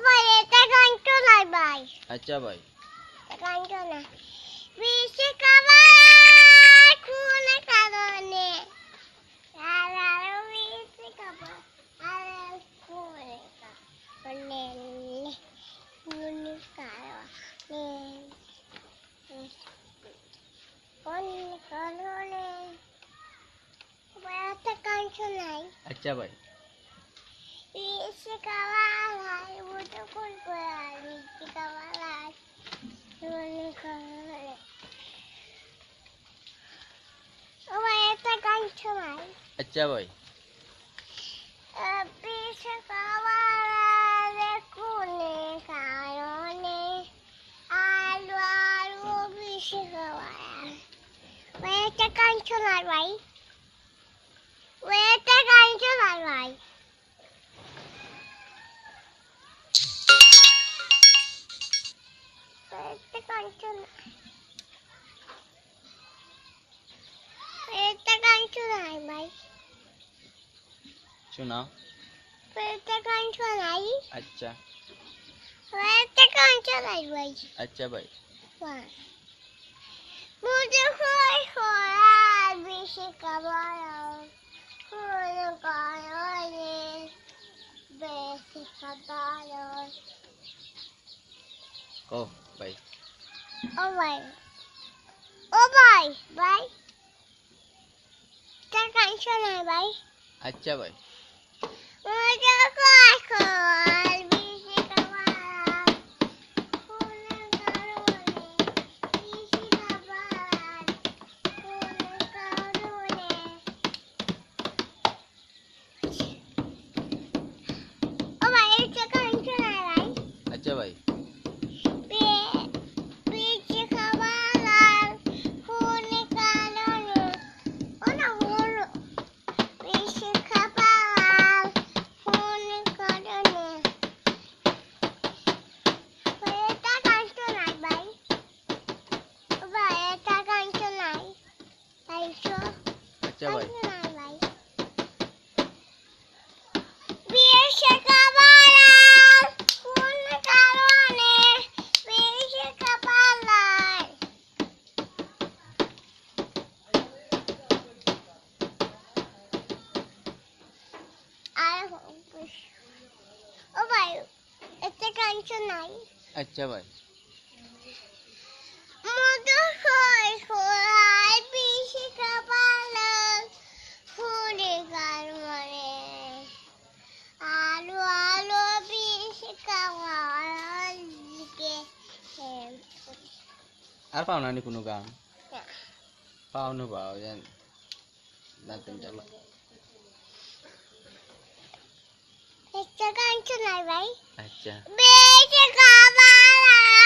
ভাই এটা গান শোনাই ভাই। আচ্ছা ভাই। গান শোনা। বেশি খাবার খুনের কারণে আর আরো বেশি খাবার আর খুনের কারণে খুনের কারণে খুনের কারণে ভাই একটা গান শোনাই। আচ্ছা ভাই। বেশি খাবার আর বুঝতে করবো আর বেশি খাবার আর খুনের কারণে ও ভাই একটা গান শোনাই। আচ্ছা ভাই। বেশি খাবার খুনের কারণে আলু আলু বেশি খাবার ভাই একটা গান শোনাই ভাই। ভাই একটা গান শোনাই ভাই। ভাই একটা গান শোনাই। ভাই একটা গান শোনাই ভাই। শোনাও। ভাই একটা গান শোনাই। আচ্ছা। ভাই একটা গান শোনাই ভাই। আচ্ছা ভাই। ভাই বুঝে হয় হয় বেশি খাবার খুনের কারণে বেশি খাবার কও ভাই। ও ভাই ও ভাই ভাই একটা গান শোনাই ভাই। আচ্ছা ভাই। বুঝে হয় হয় বেশি খাবার খুনের কারণে বেশি খাবার খুনের কারণে ও ভাই একটা গান শোনাই ভাই। আচ্ছা ভাই। বেশি খাবার খুনের কারণে ও না হলো বেশি খাবার খুনের কারণে ভাই একটা গান শোনাই ভাই। ও ভাই একটা গান শোনাই ভাই আচ্ছা গান ভাই। শোনাই ভাই। বেশি খাবার খুনের কারণে বেশি খাবার আর ও ভাই একটা গান শোনাই। আচ্ছা ভাই। মধু হয় হয় বেশি খাবার খুনের কারণে আলু আলু বেশি খাবার আর পাও না নি কোনো গান? পাও না পাও জান নাতেন চালা। একটা গান শোনাই ভাই। আচ্ছা। বেশি খাবার